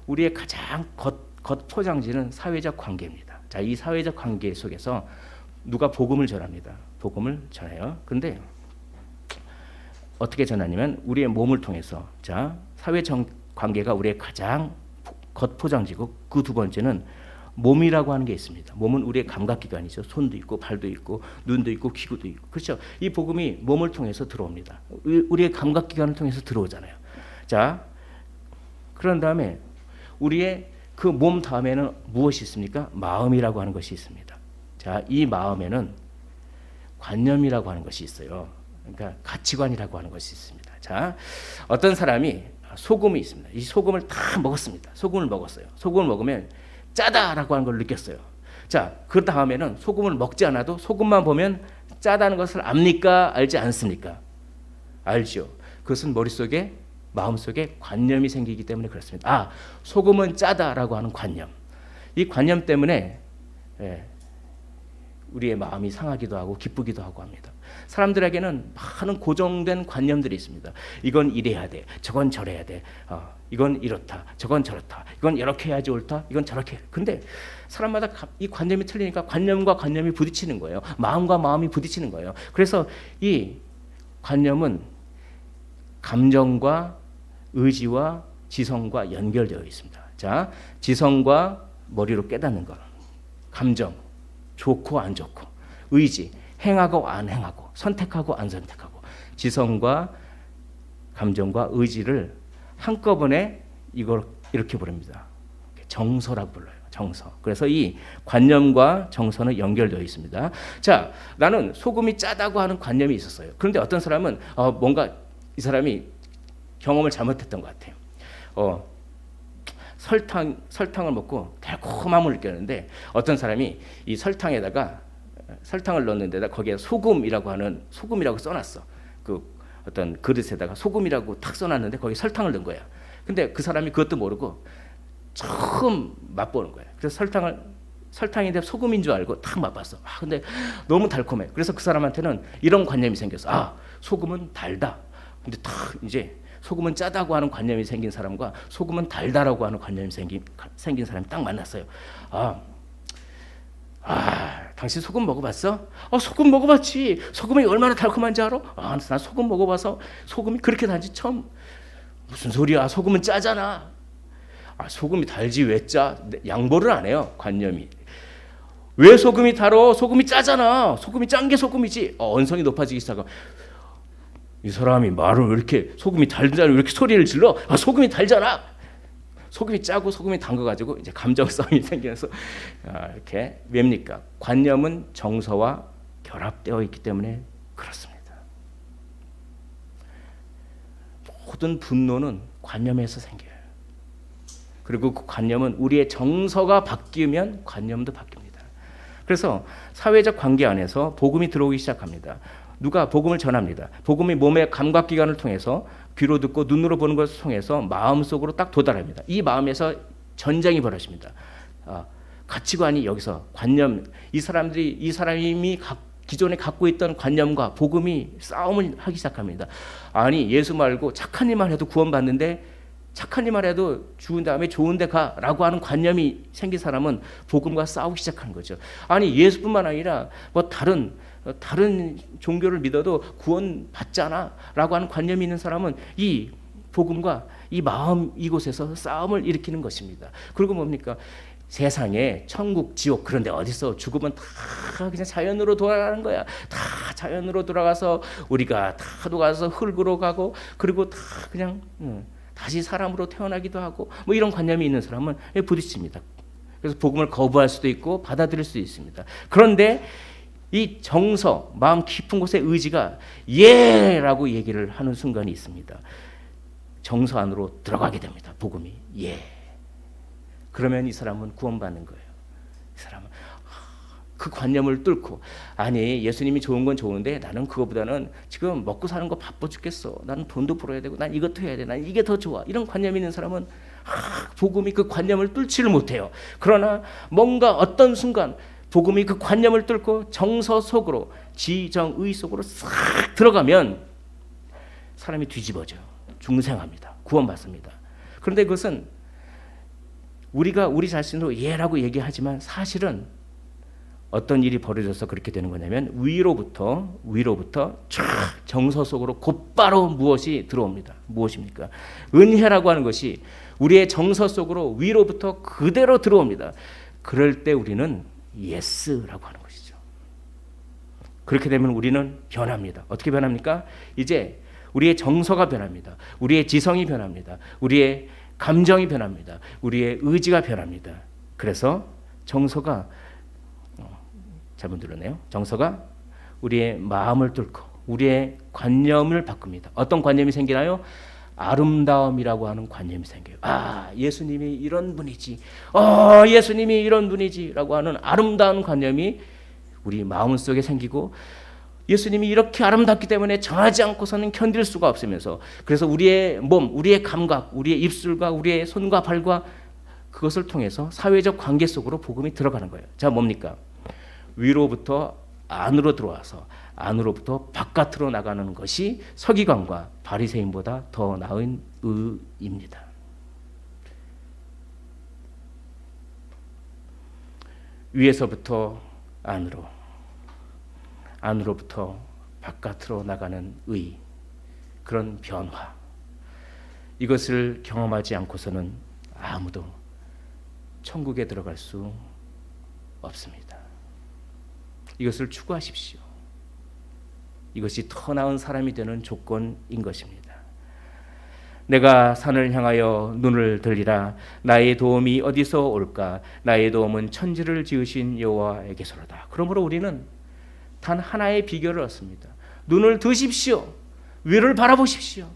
우리의 가장 겉 포장지는 사회적 관계입니다. 자, 이 사회적 관계 속에서 누가 복음을 전합니다. 복음을 전해요. 그런데 어떻게 전하냐면 우리의 몸을 통해서 자 사회 관계가 우리의 가장 겉포장지고 그 두 번째는 몸이라고 하는 게 있습니다. 몸은 우리의 감각기관이죠. 손도 있고 발도 있고 눈도 있고 귀도 있고 그렇죠. 이 복음이 몸을 통해서 들어옵니다. 우리의 감각기관을 통해서 들어오잖아요. 자 그런 다음에 우리의 그 몸 다음에는 무엇이 있습니까? 마음이라고 하는 것이 있습니다. 자, 이 마음에는 관념이라고 하는 것이 있어요. 그러니까 가치관이라고 하는 것이 있습니다. 자, 어떤 사람이 소금이 있습니다. 이 소금을 다 먹었습니다. 소금을 먹었어요. 소금을 먹으면 짜다라고 하는 걸 느꼈어요. 자, 그 다음에는 소금을 먹지 않아도 소금만 보면 짜다는 것을 압니까? 알지 않습니까? 알죠. 그것은 머릿속에 마음속에 관념이 생기기 때문에 그렇습니다. 아, 소금은 짜다라고 하는 관념. 이 관념 때문에 우리의 마음이 상하기도 하고 기쁘기도 하고 합니다. 사람들에게는 많은 고정된 관념들이 있습니다. 이건 이래야 돼, 저건 저래야 돼, 이건 이렇다, 저건 저렇다, 이건 이렇게 해야지 옳다, 이건 저렇게 해. 근데 사람마다 이 관념이 틀리니까 관념과 관념이 부딪히는 거예요. 마음과 마음이 부딪히는 거예요. 그래서 이 관념은 감정과 의지와 지성과 연결되어 있습니다. 자, 지성과 머리로 깨닫는 것, 감정, 좋고 안 좋고, 의지, 행하고 안 행하고, 선택하고 안 선택하고, 지성과 감정과 의지를 한꺼번에 이걸 이렇게 부릅니다. 정서라고 불러요. 정서. 그래서 이 관념과 정서는 연결되어 있습니다. 자, 나는 소금이 짜다고 하는 관념이 있었어요. 그런데 어떤 사람은 뭔가 이 사람이 경험을 잘못했던 것 같아요. 설탕을 먹고 달콤함을 느꼈는데 어떤 사람이 이 설탕에다가 설탕을 넣는 데다 거기에 소금이라고 써놨어. 그 어떤 그릇에다가 소금이라고 탁 써놨는데 거기에 설탕을 넣은 거야. 근데 그 사람이 그것도 모르고 처음 맛보는 거야. 그래서 설탕인데 소금인 줄 알고 탁 맛봤어. 근데 너무 달콤해. 그래서 그 사람한테는 이런 관념이 생겼어. 소금은 달다. 근데 탁 이제 소금은 짜다고 하는 관념이 생긴 사람과 소금은 달다라고 하는 관념이 생긴 사람이 딱 만났어요. 당신 소금 먹어봤어? 소금 먹어봤지. 소금이 얼마나 달콤한지 알아? 나 소금 먹어봐서 소금이 그렇게 단지 처음. 무슨 소리야? 소금은 짜잖아. 소금이 달지 왜 짜? 양보를 안 해요. 관념이. 왜 소금이 달어? 소금이 짜잖아. 소금이 짠 게 소금이지. 언성이 높아지기 시작하고 이 사람이 말을 왜 이렇게 소금이 달잖아 이렇게 소리를 질러? 소금이 달잖아. 소금이 짜고 소금이 단 거 가지고 이제 감정 싸움이 생겨서 이렇게 뭡니까? 관념은 정서와 결합되어 있기 때문에 그렇습니다. 모든 분노는 관념에서 생겨요. 그리고 그 관념은 우리의 정서가 바뀌면 관념도 바뀝니다. 그래서 사회적 관계 안에서 복음이 들어오기 시작합니다. 누가 복음을 전합니다. 복음이 몸의 감각기관을 통해서 귀로 듣고 눈으로 보는 것을 통해서 마음속으로 딱 도달합니다. 이 마음에서 전쟁이 벌어집니다. 가치관이 여기서 관념, 이 사람이 기존에 갖고 있던 관념과 복음이 싸움을 하기 시작합니다. 아니 예수 말고 착한 일만 해도 구원받는데 착한 일만 해도 죽은 다음에 좋은 데 가라고 하는 관념이 생긴 사람은 복음과 싸우기 시작하는 거죠. 아니 예수뿐만 아니라 뭐 다른 종교를 믿어도 구원 받잖아 라고 하는 관념이 있는 사람은 이 복음과 이 마음 이곳에서 싸움을 일으키는 것입니다. 그리고 뭡니까? 세상에 천국, 지옥 그런 데 어디서 죽으면 다 그냥 자연으로 돌아가는 거야. 다 자연으로 돌아가서 우리가 다 녹아서 흙으로 가고 그리고 다 그냥 다시 사람으로 태어나기도 하고 뭐 이런 관념이 있는 사람은 부딪힙니다. 그래서 복음을 거부할 수도 있고 받아들일 수도 있습니다. 그런데 이 정서, 마음 깊은 곳의 의지가 예라고 얘기를 하는 순간이 있습니다. 정서 안으로 들어가게 됩니다. 복음이 예. 그러면 이 사람은 구원받는 거예요. 이 사람은 그 관념을 뚫고 아니 예수님이 좋은 건 좋은데 나는 그거보다는 지금 먹고 사는 거 바빠 죽겠어. 나는 돈도 벌어야 되고 난 이것도 해야 돼. 난 이게 더 좋아. 이런 관념이 있는 사람은 복음이 그 관념을 뚫지를 못해요. 그러나 뭔가 어떤 순간 복음이 그 관념을 뚫고 정서 속으로 지정의 속으로 싹 들어가면 사람이 뒤집어져요. 중생합니다. 구원받습니다. 그런데 그것은 우리가 우리 자신으로 예라고 얘기하지만 사실은 어떤 일이 벌어져서 그렇게 되는 거냐면 위로부터 쫙 정서 속으로 곧바로 무엇이 들어옵니다. 무엇입니까? 은혜라고 하는 것이 우리의 정서 속으로 위로부터 그대로 들어옵니다. 그럴 때 우리는 예스라고 하는 것이죠. 그렇게 되면 우리는 변합니다. 어떻게 변합니까? 이제 우리의 정서가 변합니다. 우리의 지성이 변합니다. 우리의 감정이 변합니다. 우리의 의지가 변합니다. 그래서 정서가 잘못 들었네요. 정서가 우리의 마음을 뚫고 우리의 관념을 바꿉니다. 어떤 관념이 생기나요? 아름다움이라고 하는 관념이 생겨요. 아, 예수님이 이런 분이지. 예수님이 이런 분이지라고 하는 아름다운 관념이 우리 마음속에 생기고 예수님이 이렇게 아름답기 때문에 정하지 않고서는 견딜 수가 없으면서 그래서 우리의 몸, 우리의 감각, 우리의 입술과 우리의 손과 발과 그것을 통해서 사회적 관계 속으로 복음이 들어가는 거예요. 자, 뭡니까? 위로부터 안으로 들어와서 안으로부터 바깥으로 나가는 것이 서기관과 바리새인보다 더 나은 의입니다. 위에서부터 안으로, 안으로부터 바깥으로 나가는 의, 그런 변화, 이것을 경험하지 않고서는 아무도 천국에 들어갈 수 없습니다. 이것을 추구하십시오. 이것이 더 나은 사람이 되는 조건인 것입니다. 내가 산을 향하여 눈을 들리라. 나의 도움이 어디서 올까? 나의 도움은 천지를 지으신 여호와에게서로다. 그러므로 우리는 단 하나의 비결을 얻습니다. 눈을 드십시오. 위를 바라보십시오.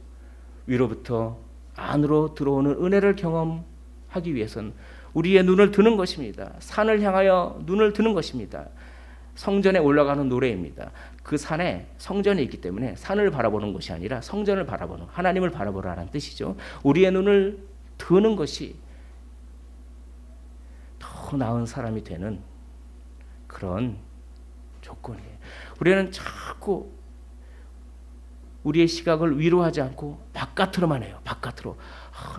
위로부터 안으로 들어오는 은혜를 경험하기 위해서는 우리의 눈을 드는 것입니다. 산을 향하여 눈을 드는 것입니다. 성전에 올라가는 노래입니다. 그 산에 성전이 있기 때문에 산을 바라보는 것이 아니라 성전을 바라보는, 하나님을 바라보라는 뜻이죠. 우리의 눈을 드는 것이 더 나은 사람이 되는 그런 조건이에요. 우리는 자꾸 우리의 시각을 위로하지 않고 바깥으로만 해요. 바깥으로.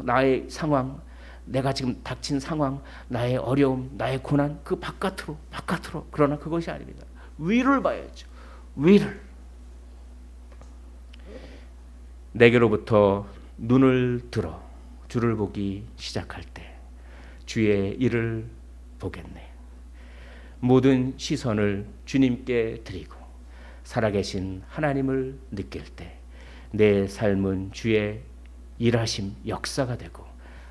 나의 상황, 내가 지금 닥친 상황, 나의 어려움, 나의 고난, 그 바깥으로. 그러나 그것이 아닙니다. 위를 봐야죠. 위를. 내게로부터 눈을 들어 주를 보기 시작할 때 주의 일을 보겠네. 모든 시선을 주님께 드리고 살아계신 하나님을 느낄 때 내 삶은 주의 일하심 역사가 되고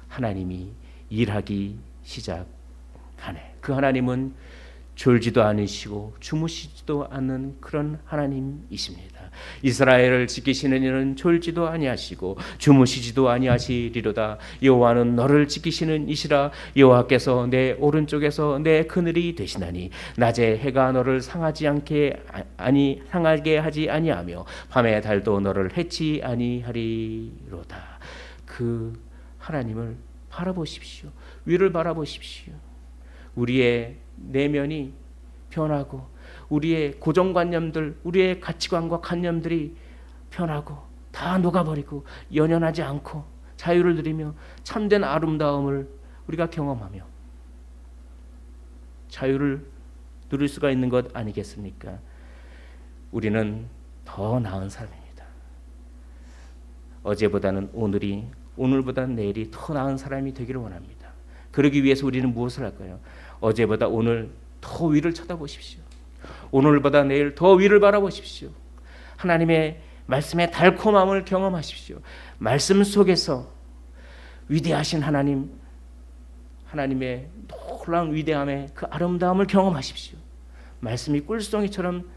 하나님이 일하기 시작하네. 그 하나님은 졸지도 않으시고 주무시지도 않는 그런 하나님이십니다. 이스라엘을 지키시는 이는 졸지도 아니하시고 주무시지도 아니하시리로다. 여호와는 너를 지키시는 이시라. 여호와께서 내 오른쪽에서 내 그늘이 되시나니 낮에 해가 너를 상하게 하지 아니하며 밤에 달도 너를 해치 아니하리로다. 그 하나님을 바라보십시오. 위를 바라보십시오. 우리의 내면이 변하고 우리의 고정관념들, 우리의 가치관과 관념들이 변하고 다 녹아버리고 연연하지 않고 자유를 누리며 참된 아름다움을 우리가 경험하며 자유를 누릴 수가 있는 것 아니겠습니까? 우리는 더 나은 사람입니다. 어제보다는 오늘이, 오늘보다는 내일이 더 나은 사람이 되기를 원합니다. 그러기 위해서 우리는 무엇을 할까요? 어제보다 오늘 더 위를 쳐다보십시오. 오늘보다 내일 더 위를 바라보십시오. 하나님의 말씀의 달콤함을 경험하십시오. 말씀 속에서 위대하신 하나님, 하나님의 놀라운 위대함의 그 아름다움을 경험하십시오. 말씀이 꿀송이처럼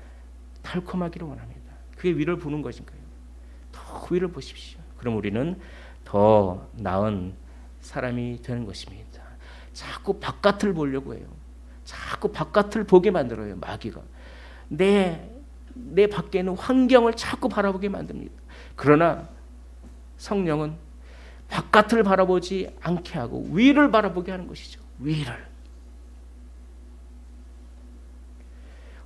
달콤하기를 원합니다. 그게 위를 보는 것인가요? 더 위를 보십시오. 그럼 우리는 더 나은 사람이 되는 것입니다. 자꾸 바깥을 보려고 해요. 자꾸 바깥을 보게 만들어요. 마귀가. 내 밖에 있는 환경을 자꾸 바라보게 만듭니다. 그러나 성령은 바깥을 바라보지 않게 하고 위를 바라보게 하는 것이죠. 위를.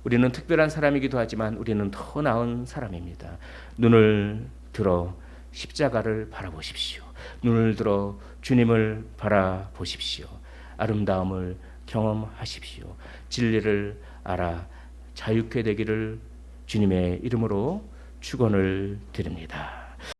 우리는 특별한 사람이기도 하지만 우리는 더 나은 사람입니다. 눈을 들어 십자가를 바라보십시오. 눈을 들어 주님을 바라보십시오. 아름다움을 경험하십시오. 진리를 알아 자유케 되기를 주님의 이름으로 축원을 드립니다.